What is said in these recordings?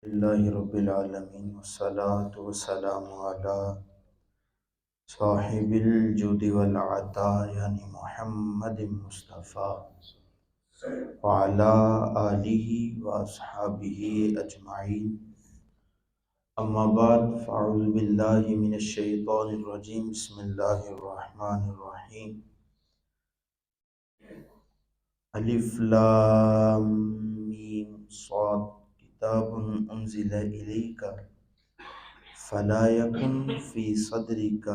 اللہ رب العالمین والصلاة والسلام علی صاحب الجود والعطا یعنی محمد مصطفیٰ وعلی آلہ واصحابہ اجمعین، اما بعد فاعوذ باللہ من الشیطان الرجیم، بسم اللہ الرحمن الرحیم۔ الف لام میم صاد کتاب انزل الیک فلا یکن فی صدرک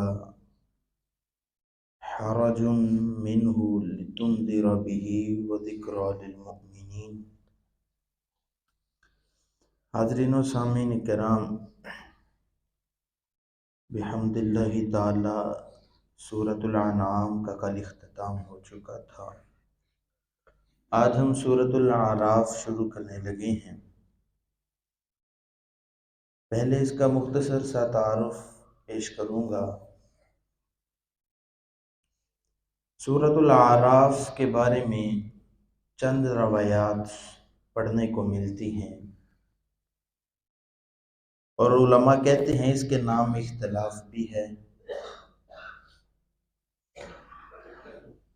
حرج منہ لتنذر به وذکری للمؤمنین۔ حاضرین و سامعین کرام، بحمد اللہ تعالی سورۃ الانعام کا کل اختتام ہو چکا تھا۔ آج ہم سورۃ الاعراف شروع کرنے لگے ہیں۔ پہلے اس کا مختصر سا تعارف پیش کروں گا۔ سورۃ الاعراف کے بارے میں چند روایات پڑھنے کو ملتی ہیں، اور علماء کہتے ہیں اس کے نام میں اختلاف بھی ہے۔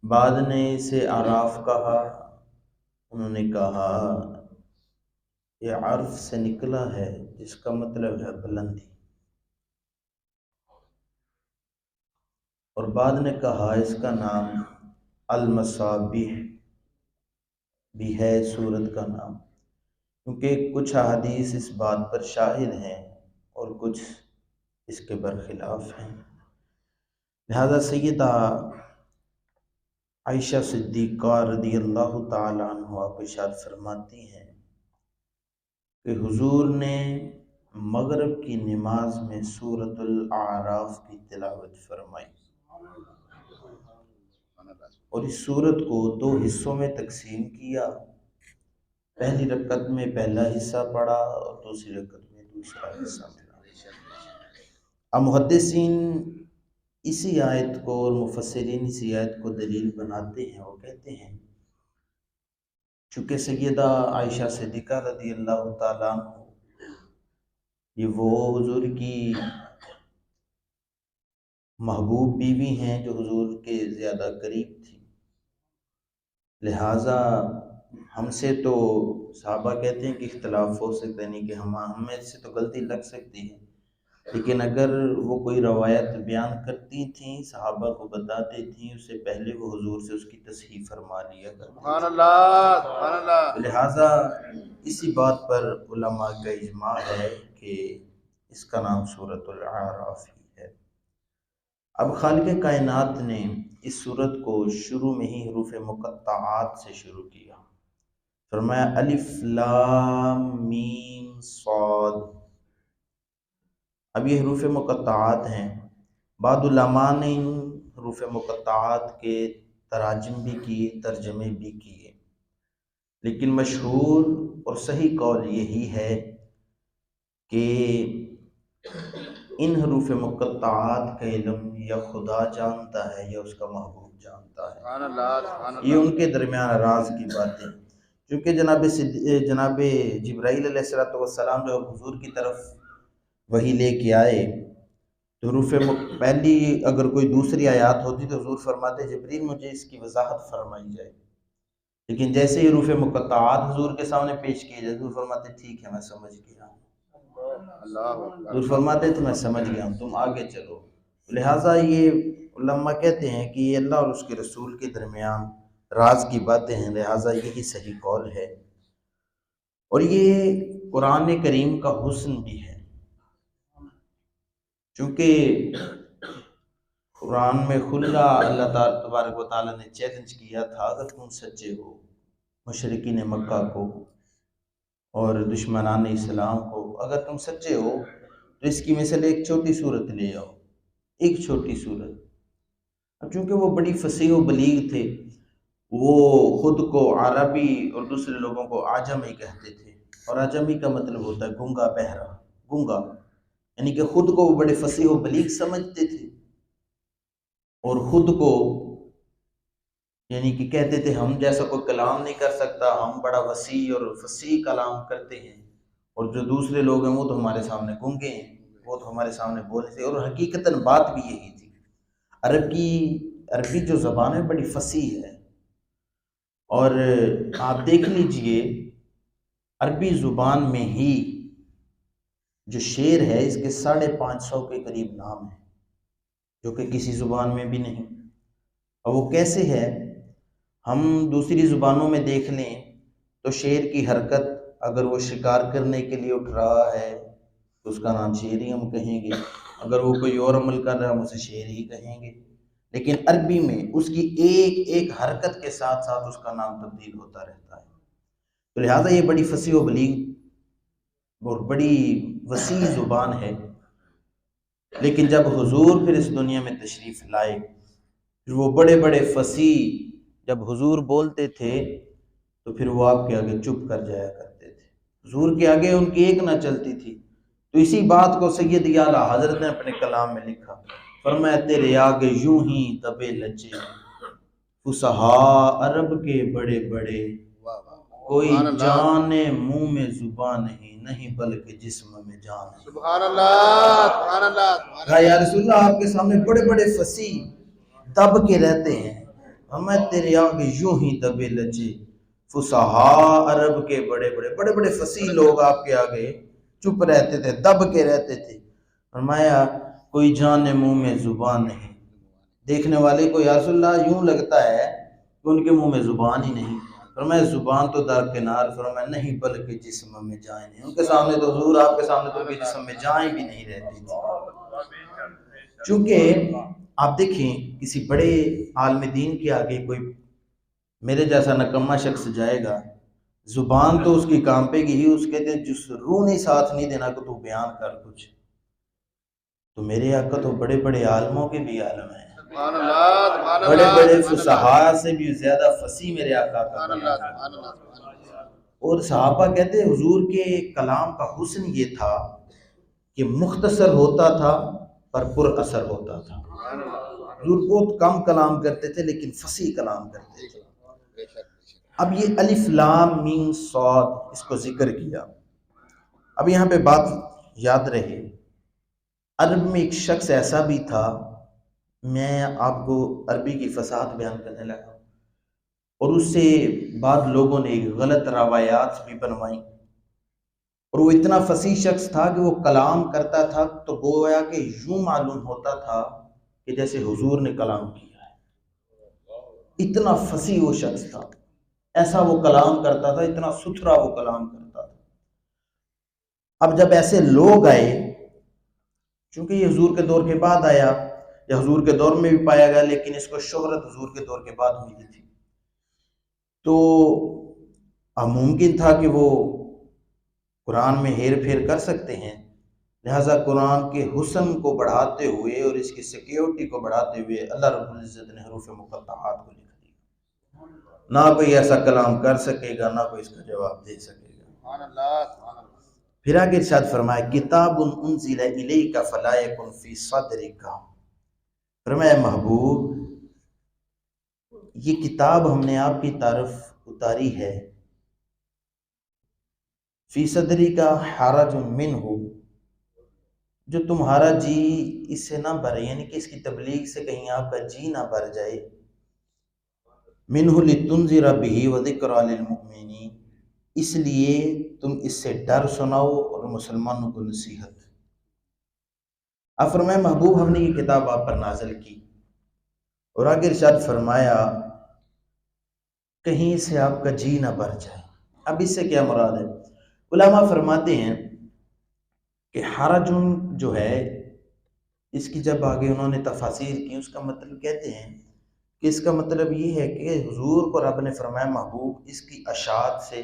بعد نے اسے اعراف کہا، انہوں نے کہا یہ عرف سے نکلا ہے جس کا مطلب ہے بلندی، اور بعد نے کہا اس کا نام المصابیح بھی ہے سورت کا نام، کیونکہ کچھ احادیث اس بات پر شاہد ہیں اور کچھ اس کے برخلاف ہیں۔ لہذا سیدہ عائشہ صدیقہ رضی اللہ تعالی عنہ آپ ارشاد فرماتی ہیں کہ حضور نے مغرب کی نماز میں سورۃ الاعراف کی تلاوت فرمائی، اور اس سورت کو دو حصوں میں تقسیم کیا۔ پہلی رکعت میں پہلا حصہ پڑھا اور دوسری رکعت میں دوسرا حصہ پڑھا۔ اب محدثین اسی آیت کو اور مفسرین اسی آیت کو دلیل بناتے ہیں، وہ کہتے ہیں چونکہ سیدہ عائشہ صدیقہ رضی اللہ تعالیٰ عنہ یہ وہ حضور کی محبوب بیوی ہیں جو حضور کے زیادہ قریب تھی، لہٰذا ہم سے تو صحابہ کہتے ہیں کہ اختلاف ہو سکتا ہے، نہیں کہ ہمیں سے تو غلطی لگ سکتی ہے، لیکن اگر وہ کوئی روایت بیان کرتی تھیں، صحابہ کو بتاتی تھیں، اس سے پہلے وہ حضور سے اس کی تصحیح فرما لیا کرتے تھے۔ سبحان اللہ، سبحان اللہ۔ لہٰذا اسی بات پر علماء کا اجماع ہے کہ اس کا نام سورۃ الاعراف ہی ہے۔ اب خالق کائنات نے اس سورت کو شروع میں ہی حروف مقطعات سے شروع کیا، فرمایا الف لام میم صاد۔ اب یہ حروف مقطعات ہیں، بعض علماء نے ان حروف مقطعات کے تراجم بھی کیے، ترجمے بھی کیے، لیکن مشہور اور صحیح قول یہی ہے کہ ان حروف مقطعات کا علم یا خدا جانتا ہے یا اس کا محبوب جانتا ہے، یہ ان کے درمیان راز کی باتیں، چونکہ جناب جبرائیل علیہ السلام جو حضور کی طرف وہی لے کے آئے تو حروف پہلی اگر کوئی دوسری آیات ہوتی تو حضور فرماتے جبرائیل مجھے اس کی وضاحت فرمائی جائے، لیکن جیسے ہی حروف مقطعات حضور کے سامنے پیش کیے جائے حضور فرماتے ٹھیک ہے میں سمجھ گیا ہوں، حضور فرماتے تھے میں سمجھ گیا ہوں، تم آگے چلو۔ لہٰذا یہ علماء کہتے ہیں کہ یہ اللہ اور اس کے رسول کے درمیان راز کی باتیں ہیں، لہٰذا یہی صحیح قول ہے، اور یہ قرآن کریم کا حسن بھی ہے، چونکہ قرآن میں کھلا اللہ تعالیٰ تبارک و تعالیٰ نے چیلنج کیا تھا اگر تم سچے ہو، مشرکین مکہ کو اور دشمنان اسلام کو، اگر تم سچے ہو تو اس کی مثل ایک چھوٹی صورت لے آؤ، ایک چھوٹی صورت۔ اب چونکہ وہ بڑی فصیح و بلیغ تھے، وہ خود کو عربی اور دوسرے لوگوں کو اعجمی کہتے تھے، اور اعجمی کا مطلب ہوتا ہے گنگا بہرا، گنگا، یعنی کہ خود کو وہ بڑے فصیح و بلیغ سمجھتے تھے، اور خود کو یعنی کہ کہتے تھے ہم جیسا کوئی کلام نہیں کر سکتا، ہم بڑا وسیع اور فصیح کلام کرتے ہیں، اور جو دوسرے لوگ ہیں وہ تو ہمارے سامنے گونگے ہیں، وہ تو ہمارے سامنے بولے تھے، اور حقیقتاً بات بھی یہی تھی۔ عربی جو زبان ہے بڑی فصیح ہے، اور آپ دیکھ لیجئے عربی زبان میں ہی جو شعر ہے اس کے 550 کے قریب نام ہیں، جو کہ کسی زبان میں بھی نہیں۔ اور وہ کیسے ہے؟ ہم دوسری زبانوں میں دیکھ لیں تو شیر کی حرکت، اگر وہ شکار کرنے کے لیے اٹھ رہا ہے تو اس کا نام شیر ہی ہم کہیں گے، اگر وہ کوئی اور عمل کر رہا ہے ہم اسے شیر ہی کہیں گے۔ لیکن عربی میں اس کی ایک ایک حرکت کے ساتھ ساتھ اس کا نام تبدیل ہوتا رہتا ہے، تو لہٰذا یہ بڑی فصیح و بلیغ اور بڑی وسیع زبان ہے۔ لیکن جب حضور پھر اس دنیا میں تشریف لائے، پھر وہ بڑے بڑے فصیح جب حضور بولتے تھے تو پھر وہ آپ کے آگے چپ کر جایا کرتے تھے، حضور کے آگے ان کی ایک نہ چلتی تھی۔ تو اسی بات کو سید اعلیٰ حضرت نے اپنے کلام میں لکھا، فرمایا تیرے آگے یوں ہی دبے لچے فصحاء عرب کے بڑے بڑے، کوئی جان منہ میں زبان نہیں بلکہ جسم میں جان ہے۔ سبحان اللہ، سبحان اللہ، سبحان کہا یا اللہ۔ رسول اللہ آپ کے سامنے بڑے بڑے فصیح دب کے رہتے ہیں، ہمیں تیرے آگے یوں ہی دبے لچے فصحاء عرب کے بڑے بڑے بڑے بڑے فصیح لوگ آپ کے آگے چپ رہتے تھے، دب کے رہتے تھے۔ فرمایا کوئی جان منہ میں زبان نہیں، دیکھنے والے کو یا رسول اللہ یوں لگتا ہے کہ ان کے منہ میں زبان ہی نہیں۔ فرمایا زبان تو درکنار، فرمایا نہیں بلکہ جسم میں جائیں نہیں، ان کے سامنے تو حضور آپ کے سامنے تو ان کے جسم میں جائیں بھی نہیں رہتی تھی۔ چونکہ آپ دیکھیں کسی بڑے عالم دین کے آگے کوئی میرے جیسا نکما شخص جائے گا، زبان تو اس کی کانپے گی ہی، اس کہتے ہیں جس روح نے ساتھ نہیں دینا کہ تو بیان کر کچھ۔ تو میرے آقا تو بڑے بڑے عالموں کے بھی عالم ہیں، سبحان اللہ، سبحان بڑے اللہ، بڑے سبحان اللہ، فصحاء سے بھی زیادہ فصیح میرے آقا کا سبحان اللہ، کلام ہے۔ سبحان اللہ، سبحان اللہ۔ اور صحابہ کہتے ہیں حضور کے کلام کا حسن یہ تھا کہ مختصر ہوتا تھا پر پر اثر ہوتا تھا۔ حضور بہت کم کلام کرتے تھے لیکن فصیح کلام کرتے تھے۔ بے شک، بے شک۔ اب یہ الف لام میم صاد اس کو ذکر کیا، اب یہاں پہ بات یاد رہے، عرب میں ایک شخص ایسا بھی تھا، میں آپ کو عربی کی فصاحت بیان کرنے لگا، اور اس سے بعد لوگوں نے غلط روایات بھی بنوائیں، اور وہ اتنا فصیح شخص تھا کہ وہ کلام کرتا تھا تو گویا کہ یوں معلوم ہوتا تھا کہ جیسے حضور نے کلام کیا ہے، اتنا فصیح وہ شخص تھا، ایسا وہ کلام کرتا تھا، اتنا ستھرا وہ کلام کرتا تھا۔ اب جب ایسے لوگ آئے، چونکہ یہ حضور کے دور کے بعد آیا، یا حضور کے دور میں بھی پایا گیا لیکن اس کو شہرت حضور کے دور کے بعد ملی تھی، تو ممکن تھا کہ وہ قرآن میں ہیر پھیر کر سکتے ہیں، لہٰذا قرآن کے حسن کو بڑھاتے ہوئے اور اس کی سیکیورٹی کو بڑھاتے ہوئے اللہ رب العزت نے حروف مقطعات کو لکھ دیا، نہ کوئی ایسا کلام کر سکے گا، نہ کوئی اس کا جواب دے سکے گا۔ سبحان اللہ، سبحان اللہ۔ پھر آگے ارشاد فرمایا کتاب انزل الیک فلا یکن فی صدرک، فرمایا محبوب یہ کتاب ہم نے آپ کی طرف اتاری ہے، فی صدری کا حرج منہ، جو تمہارا جی اس سے نہ بھرے، یعنی کہ اس کی تبلیغ سے کہیں آپ کا جی نہ بھر جائے، منہ لتنذر بہ وذکری للمؤمنین، اس لیے تم اس سے ڈر سناؤ اور مسلمانوں کو نصیحت۔ اب فرمایا محبوب ہم نے یہ کتاب آپ پر نازل کی، اور آگے ارشاد فرمایا کہیں سے آپ کا جی نہ بھر جائے۔ اب اس سے کیا مراد ہے؟ علماء فرماتے ہیں کہ حرج جو ہے اس کی جب آگے انہوں نے تفاسیر کی، اس کا مطلب کہتے ہیں کہ اس کا مطلب یہ ہے کہ حضور کو رب نے فرمایا محبوب اس کی اشاعت سے،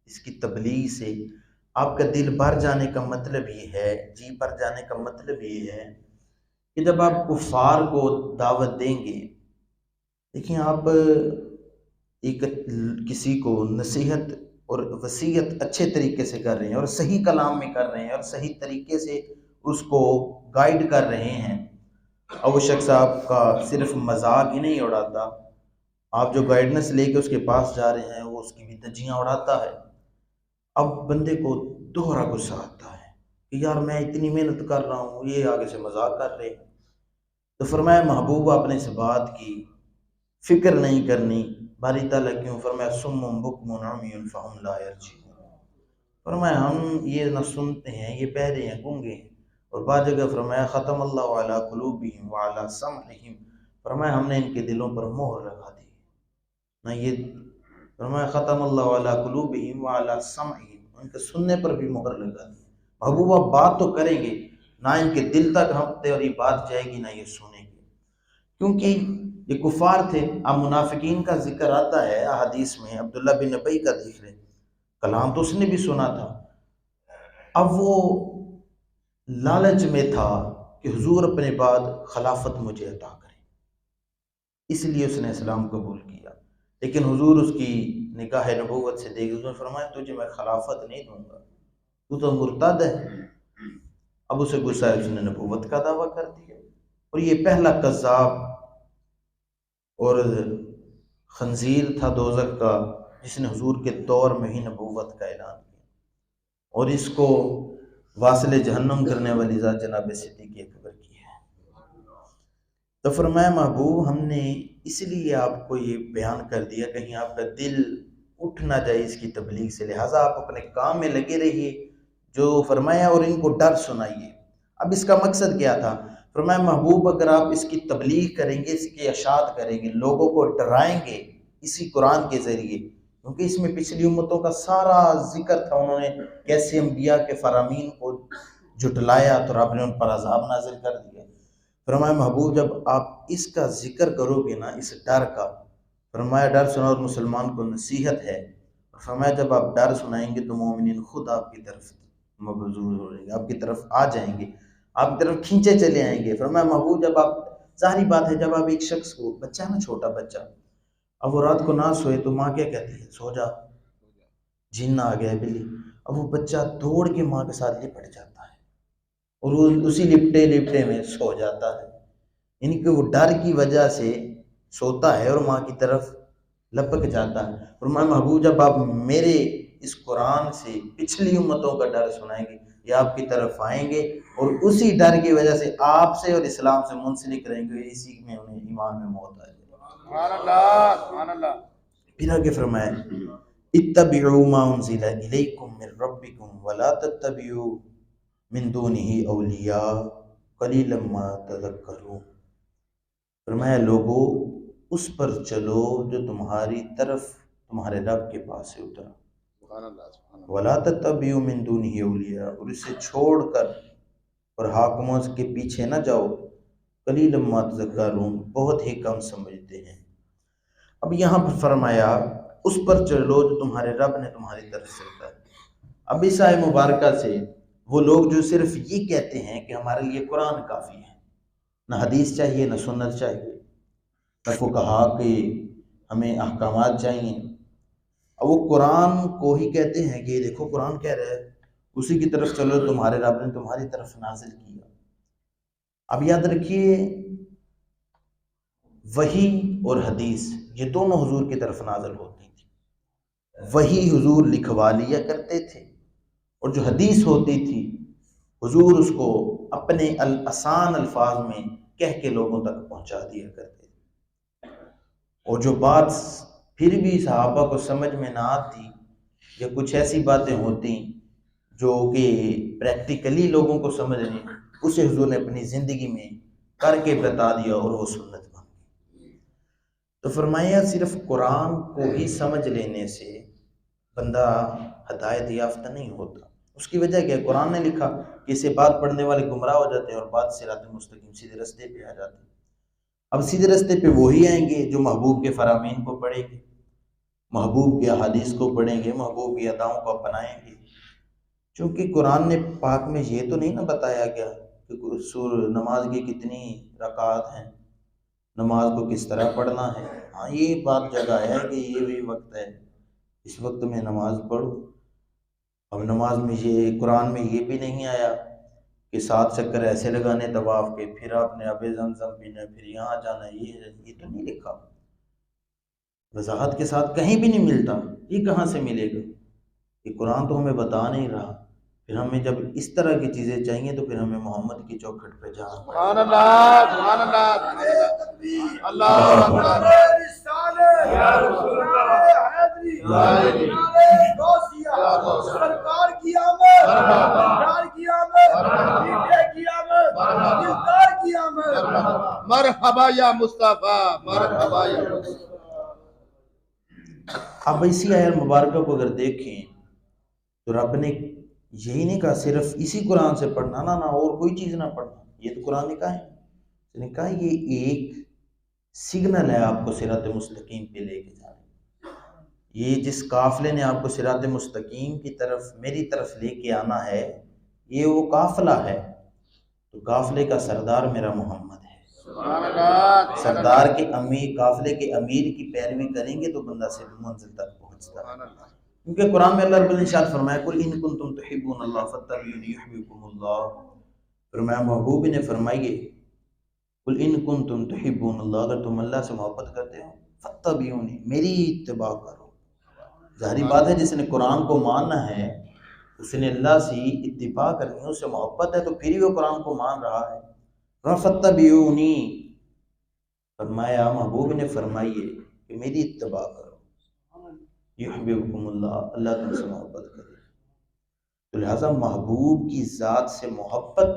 اس کی تبلیغ سے آپ کا دل بھر جانے کا مطلب یہ ہے، جی بھر جانے کا مطلب یہ ہے کہ جب آپ کفار کو دعوت دیں گے، دیکھیں آپ ایک کسی کو نصیحت اور وصیت اچھے طریقے سے کر رہے ہیں اور صحیح کلام میں کر رہے ہیں اور صحیح طریقے سے اس کو گائیڈ کر رہے ہیں، اور وہ شخص آپ کا صرف مذاق ہی نہیں اڑاتا، آپ جو گائیڈنس لے کے اس کے پاس جا رہے ہیں وہ اس کی بھی دھجیاں اڑاتا ہے۔ اب بندے کو دوہرا غصہ آتا ہے کہ یار میں اتنی محنت کر رہا ہوں، یہ آگے سے مذاق کر رہے ہیں۔ تو فرمایا محبوب آپ نے اس بات کی فکر نہیں کرنی، باری تعالیٰ کیوں؟ فرمایا سم بکم عمی فہم لا یرجعون، فرمایا ہم یہ نہ سنتے ہیں، یہ بہرے ہیں، گونگے ہیں۔ اور بعض جگہ فرمایا ختم اللہ علی قلوبہم وعلی سمعہم، فرمایا ہم نے ان کے دلوں پر مہر لگا دی نہ، یہ فرمایا ختم اللہ علی قلوبہم وعلی سمعہم، ان کے سننے پر بھی مہر لگا دی۔ محبوب آپ بات تو کریں گے، نہ ان کے دل تک ہم اور یہ بات جائے گی، نہ یہ سنیں گے، کیونکہ یہ کفار تھے۔ اب منافقین کا ذکر آتا ہے احادیث میں، عبداللہ بن ابی کا ذکر ہے، کلام تو اس نے بھی سنا تھا، اب وہ لالچ میں تھا کہ حضور اپنے بعد خلافت مجھے عطا کریں، اس لیے اس نے اسلام قبول کیا، لیکن حضور اس کی نگاہ نبوت سے دیکھ، حضور نے فرمایا تجھے میں خلافت نہیں دوں گا، تو تو مرتد ہے۔ اب اسے غصہ ہے، اس نے نبوت کا دعویٰ کر دیا، اور یہ پہلا کذاب اور خنزیر تھا دوزخ کا جس نے حضور کے دور میں ہی نبوت کا اعلان کیا، اور اس کو واصل جہنم کرنے والی ذات جناب صدیق اکبر کی ہے۔ تو فرمایا محبوب ہم نے اس لیے آپ کو یہ بیان کر دیا کہیں آپ کا دل اٹھ نہ جائے اس کی تبلیغ سے، لہٰذا آپ اپنے کام میں لگے رہیے جو فرمایا، اور ان کو ڈر سنائیے۔ اب اس کا مقصد کیا تھا؟ فرمایا محبوب اگر آپ اس کی تبلیغ کریں گے، اس کی اشاعت کریں گے، لوگوں کو ڈرائیں گے اسی قرآن کے ذریعے، کیونکہ اس میں پچھلی امتوں کا سارا ذکر تھا، انہوں نے کیسے انبیاء کے فرامین کو جھٹلایا تو رب نے ان پر عذاب نازل کر دیا۔ فرمایا محبوب جب آپ اس کا ذکر کرو گے نا، اس ڈر کا، فرمایا ڈر سنا اور مسلمان کو نصیحت ہے، فرمایا جب آپ ڈر سنائیں گے تو مومنین خود آپ کی طرف مبذول ہو جائیں گے، آپ کی طرف آ جائیں گے، آپ کی طرف کھینچے چلے آئیں گے۔ فرمایا محبوب جب آپ، ظاہری بات ہے جب آپ ایک شخص کو، بچہ ہے نا، چھوٹا بچہ، اب وہ رات کو نہ سوئے تو ماں کیا کہتی ہے؟ سو جا، جن آ گیا ہے بلی، اب وہ بچہ دوڑ کے ماں کے ساتھ لپٹ جاتا ہے اور وہ اسی لپٹے لپٹے میں سو جاتا ہے، یعنی کہ وہ ڈر کی وجہ سے سوتا ہے اور ماں کی طرف لپک جاتا ہے۔ فرمایا محبوب جب آپ میرے اس قرآن سے پچھلی امتوں کا ڈر سنائیں گے، یہ آپ کی طرف آئیں گے اور اسی ڈر کی وجہ سے آپ سے اور اسلام سے منسلک رہیں گے، اسی میں انہیں ایمان میں موت آ جائے۔ سبحان اللہ، سبحان اللہ۔ پھر آگے فرمایا اتبعوا ما انزل الیکم من ربکم ولا تتبعوا من دونہ اولیاء قلیلا ما تذکرون، فرمایا لوگو اس پر چلو جو تمہاری طرف تمہارے رب کے پاس سے اترا، سبحان اللہ، سبحان اللہ۔ ولا تتبعوا من دونہ اولیاء، اور اسے چھوڑ کر اور حاکموں کے پیچھے نہ جاؤ، قلیلا ما تذکرون، بہت ہی کم سمجھتے ہیں۔ اب یہاں پر فرمایا اس پر چلو جو تمہارے رب نے تمہاری طرف سے اتارا۔ اب اس آیت مبارکہ سے وہ لوگ جو صرف یہ کہتے ہیں کہ ہمارے لیے قرآن کافی ہے، نہ حدیث چاہیے نہ سنت چاہیے، نہ فقہا کہ ہمیں احکامات چاہیے، اب وہ قرآن کو ہی کہتے ہیں کہ دیکھو قرآن کہہ رہا ہے، اسی کی طرف چلو تمہارے رب نے تمہاری طرف نازل کیا۔ اب یاد رکھیے وحی اور حدیث یہ دونوں حضور کی طرف نازل ہوتی تھی، وحی حضور لکھوا لیا کرتے تھے، اور جو حدیث ہوتی تھی حضور اس کو اپنے آسان الفاظ میں کہہ کے لوگوں تک پہنچا دیا کرتے تھے، اور جو بات پھر بھی صحابہ کو سمجھ میں نہ آتی یا کچھ ایسی باتیں ہوتی جو کہ پریکٹیکلی لوگوں کو سمجھ نہیں، اسے حضور نے اپنی زندگی میں کر کے بتا دیا اور وہ سنت بن گئی۔ تو فرمایا صرف قرآن کو ہی سمجھ لینے سے بندہ ہدایت یافتہ نہیں ہوتا، اس کی وجہ کیا ہے؟ قرآن نے لکھا کہ اسے بات پڑھنے والے گمراہ ہو جاتے ہیں اور بات صراط مستقیم سیدھے رستے پہ آ جاتے ہیں۔ اب سیدھے رستے پہ وہی آئیں گے جو محبوب کے فرامین کو پڑھیں گے، محبوب کی احادیث کو پڑھیں گے، محبوب کی اداؤں کو اپنائیں گے، چونکہ قرآن نے پاک میں یہ تو نہیں نہ بتایا گیا کہ نماز کی کتنی رکعات ہیں، نماز کو کس طرح پڑھنا ہے۔ ہاں یہ بات جگہ ہے کہ یہ بھی وقت ہے، اس وقت میں نماز پڑھو۔ اب نماز میں یہ قرآن میں یہ بھی نہیں آیا کہ 7 چکر ایسے لگانے طواف کے، پھر آپ نے اب زمزم پینا، پھر یہاں جانا، یہ تو نہیں لکھا، وضاحت کے ساتھ کہیں بھی نہیں ملتا۔ یہ کہاں سے ملے گا؟ یہ قرآن تو ہمیں بتا نہیں رہا پھر ہمیں جب اس طرح کی چیزیں چاہیے تو پھر ہمیں محمد کی چوکھٹ پہ جانا پڑے سبحان اللہ سبحان اللہ اللہ اکبر سرکار کی آمد سرکار کی آمد کی آمد دلدار کی آمد مرحبا یا مصطفیٰ مرحبا یا مصطفیٰ. اب اسی آیت مبارکہ کو اگر دیکھیں تو رب نے یہی نہیں کہا صرف اسی قرآن سے پڑھنا نہ اور کوئی چیز نہ پڑھنا. یہ تو قرآن نے کہا ہے، اس نے کہا یہ ایک سگنل ہے آپ کو صراط مستقیم پہ لے کے جانے. یہ جس قافلے نے آپ کو صراط مستقیم کی طرف میری طرف لے کے آنا ہے یہ وہ قافلہ ہے. تو قافلے کا سردار میرا محمد ہے. سبحان اللہ سردار کے امیر قافلے کے امیر کی پیروی کریں گے تو بندہ سے منزل تک پہنچتا ہے. سبحان اللہ. کیونکہ قرآن میں اللہ رب العزت نے ارشاد فرمایا قل ان کنتم تحبون اللہ فاتبعونی یحببکم اللہ. فرمایا محبوب نے فرمائیے قل ان کنتم تحبون اللہ، اگر تم اللہ سے محبت کرتے ہو فاتبعونی، میری اتباع کرو. ظاہری بات ہے جس نے قرآن کو ماننا ہے اس نے اللہ سے اتباع کرنی ہے، اس سے محبت ہے تو پھر ہی وہ قرآن کو مان رہا ہے. فاتبعونی فرمایا محبوب نے فرمائیے کہ میری اتباع کرو. یحببکم اللہ، اللہ تم سے محبت کرے. تو لہٰذا محبوب کی ذات سے محبت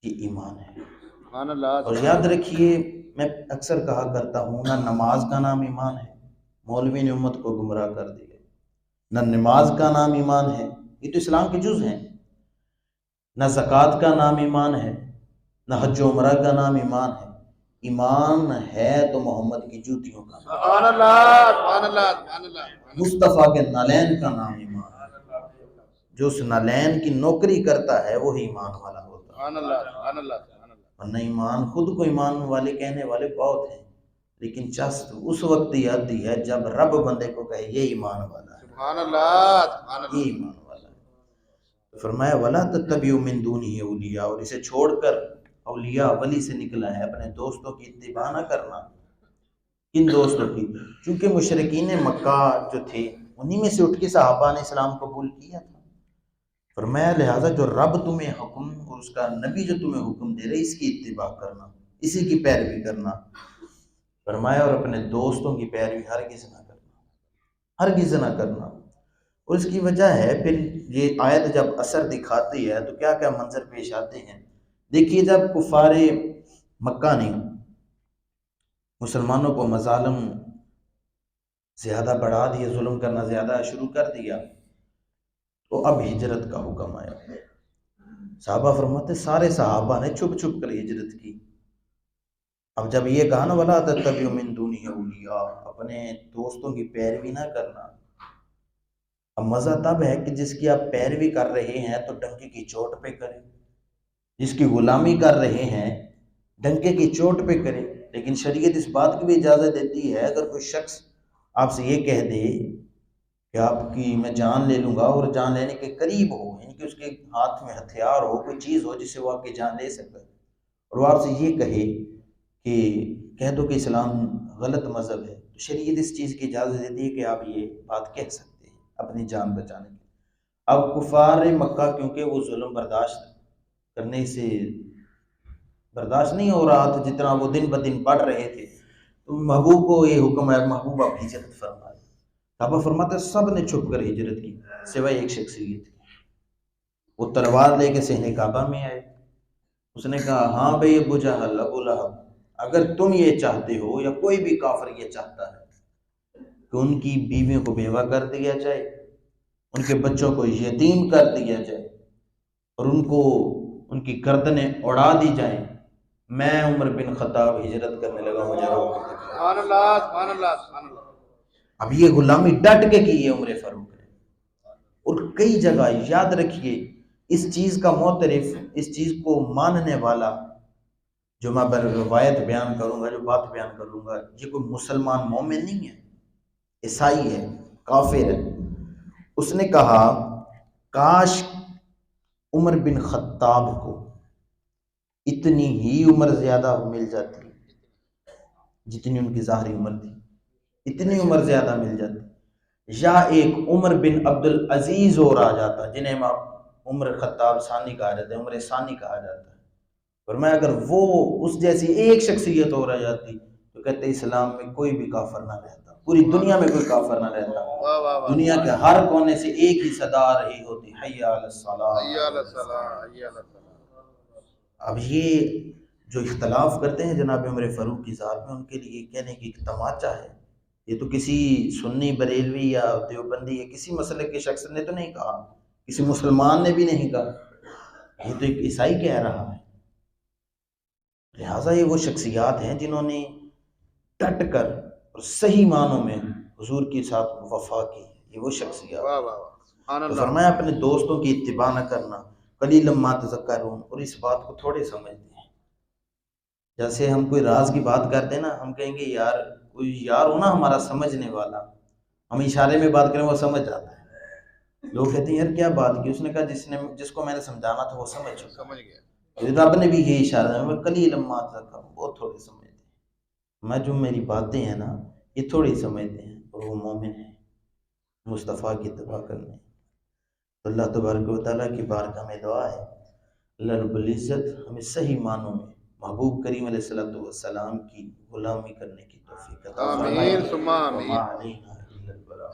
یہ ایمان ہے. سبحان اللہ. اور یاد رکھیے میں اکثر کہا کرتا ہوں نہ نماز کا نام ایمان ہے، مولوی نے امت کو گمراہ کر دیا. نہ نماز کا نام ایمان ہے، یہ تو اسلام کے جز ہیں. نہ زکوٰۃ کا نام ایمان ہے، نہ حج و عمرہ کا نام ایمان ہے. ایمان ہے تو محمد کی جوتیوں کا نام، سبحان اللہ سبحان اللہ سبحان اللہ. مصطفیٰ کے نالین کا نام ایمان ہے. جو اس نالین کی نوکری کرتا ہے وہی ایمان والا ہوتا ہے. سبحان اللہ سبحان اللہ سبحان اللہ. ورنہ ایمان خود کو ایمان والے کہنے والے بہت ہیں لیکن چست اس وقت ہی آتی ہے جب رب بندے کو کہے یہ ایمان والا ہے، سبحان اللہ سبحان یہ اللہ. ایمان والا ہے. تو فرمایا ولا تتبعوا من دونه اولیاء، اور اسے چھوڑ کر اولیاء ولی سے نکلا ہے اپنے دوستوں کی اتباع نہ کرنا. کن دوستوں کی؟ چونکہ مشرکین مکہ جو تھے انہی میں سے اٹھ کے صحابہ نے اسلام قبول کیا تھا. فرمایا لہٰذا جو رب تمہیں حکم اور اس کا نبی جو تمہیں حکم دے رہے اس کی اتباع کرنا، اسی کی پیروی کرنا. فرمایا اور اپنے دوستوں کی پیروی ہرگز نہ کرنا، ہرگز نہ کرنا. اور اس کی وجہ ہے پھر یہ آیت جب اثر دکھاتی ہے تو کیا کیا منظر پیش آتے ہیں. دیکھیے جب کفار مکہ نے مسلمانوں کو مظالم زیادہ بڑھا دیا، ظلم کرنا زیادہ شروع کر دیا تو اب ہجرت کا حکم آیا. صحابہ فرماتے سارے صحابہ نے چھپ چھپ کر ہجرت کی. اب جب یہ کہا نا ولا تتبعوا من دونه اولیاء، اپنے دوستوں کی پیروی نہ کرنا. اب مزہ تب ہے کہ جس کی آپ پیروی کر رہے ہیں تو ڈنکے کی چوٹ پہ کریں، جس کی غلامی کر رہے ہیں ڈنکے کی چوٹ پہ کریں. لیکن شریعت اس بات کی بھی اجازت دیتی ہے اگر کوئی شخص آپ سے یہ کہہ دے کہ آپ کی میں جان لے لوں گا اور جان لینے کے قریب ہو، یعنی کہ اس کے ہاتھ میں ہتھیار ہو، کوئی چیز ہو جس سے وہ آپ کی جان لے سکتا ہے، اور وہ آپ سے یہ کہے کہ کہہ دو کہ اسلام غلط مذہب ہے، تو شریعت اس چیز کی اجازت دیتی ہے کہ آپ یہ بات کہہ سکتے ہیں اپنی جان بچانے کے. اب کفار مکہ کیونکہ وہ ظلم برداشت کرنے سے برداشت نہیں ہو رہا تھا جتنا وہ دن بدن بڑھ رہے تھے، تو محبوب کو یہ حکم ہے محبوب آپ ہجرت فرمائے. صحابہ فرماتے سب نے چھپ کر ہجرت کی سوائے ایک شخصیت کی. وہ تلوار لے کے صحن کعبہ میں آئے. اس نے کہا ہاں بھئی ابو جہل ابو لہب، اگر تم یہ چاہتے ہو یا کوئی بھی کافر یہ چاہتا ہے کہ ان کی بیویوں کو بیوہ کر دیا جائے، ان کے بچوں کو یتیم کر دیا جائے اور ان کو ان کی گردنیں اڑا دی جائیں، میں عمر بن خطاب ہجرت کرنے لگا، مجھے روک دو. سبحان اللہ سبحان اللہ سبحان اللہ. اب یہ غلامی ڈٹ کے کی ہے عمر فاروق نے. اور کئی جگہ یاد رکھیے اس چیز کا معترف، اس چیز کو ماننے والا جو میں روایت بیان کروں گا، جو بات بیان کروں گا، یہ کوئی مسلمان مومن نہیں ہے، عیسائی ہے، کافر ہے. اس نے کہا کاش عمر بن خطاب کو اتنی ہی عمر زیادہ مل جاتی جتنی ان کی ظاہری عمر تھی، اتنی عمر زیادہ مل جاتی یا ایک عمر بن عبد العزیز اور آ جاتا جنہیں عمر خطاب ثانی کہا جاتا ہے، عمر ثانی کہا جاتا ہے، فرمایا اگر وہ اس جیسی ایک شخصیت اور آ جاتی تو کہتے اسلام میں کوئی بھی کافر نہ رہتا، پوری دنیا میں کوئی کافر نہ رہتا، واہ واہ واہ، دنیا کے ہر کونے سے ایک ہی صدا آ رہی ہوتی، حی علی الصلاۃ۔ حی علی الصلاۃ، حی علی الصلاۃ۔ اب یہ جو اختلاف کرتے ہیں جناب عمر فاروق کی ذات میں، ان کے لیے کہنے کی ایک تماچا ہے، یہ تو کسی سنی بریلوی یا دیوبندی یا کسی مسئلے کے شخص نے تو نہیں کہا، کسی مسلمان نے بھی نہیں کہا، یہ تو ایک عیسائی کہہ رہا ہے۔ لہٰذا یہ وہ شخصیات ہیں جنہوں نے ڈٹ کر اور صحیح معنوں میں حضور کے ساتھ وفا کی، یہ وہ شخصیات واہ ہیں۔ واہ واہ، سبحان تو اللہ۔ فرمایا اپنے دوستوں کی اتباع نہ کرنا، قلیلا ما تذکرون، اور اس بات کو تھوڑے سمجھتے ہیں۔ جیسے ہم کوئی راز کی بات کرتے ہیں نا، ہم کہیں گے یار کوئی یار ہو نا ہمارا سمجھنے والا، ہم اشارے میں بات کریں وہ سمجھ جاتا ہے۔ لوگ کہتے ہیں یار کیا بات کی، اس نے کہا جس کو میں نے سمجھانا تھا وہ سمجھ چکا۔ سمجھ گیا۔ رب نے بھی یہ اشارہ ہے، قلیلا ما تذکرون، بہت تھوڑے سمجھتے ہیں۔ میں جو میری باتیں ہیں نا یہ تھوڑی سمجھتے ہیں، اور وہ مومن ہیں مصطفیٰ کی اتباع کرنے۔ تو اللہ تبارک و تعالیٰ کی بارگاہ میں دعا ہے اللہ رب العزت ہمیں صحیح معنوں میں محبوب کریم علیہ السلام کی غلامی کرنے کی توفیق عطا فرمائے۔ آمین ثم آمین۔ وما علینا الا البلاغ۔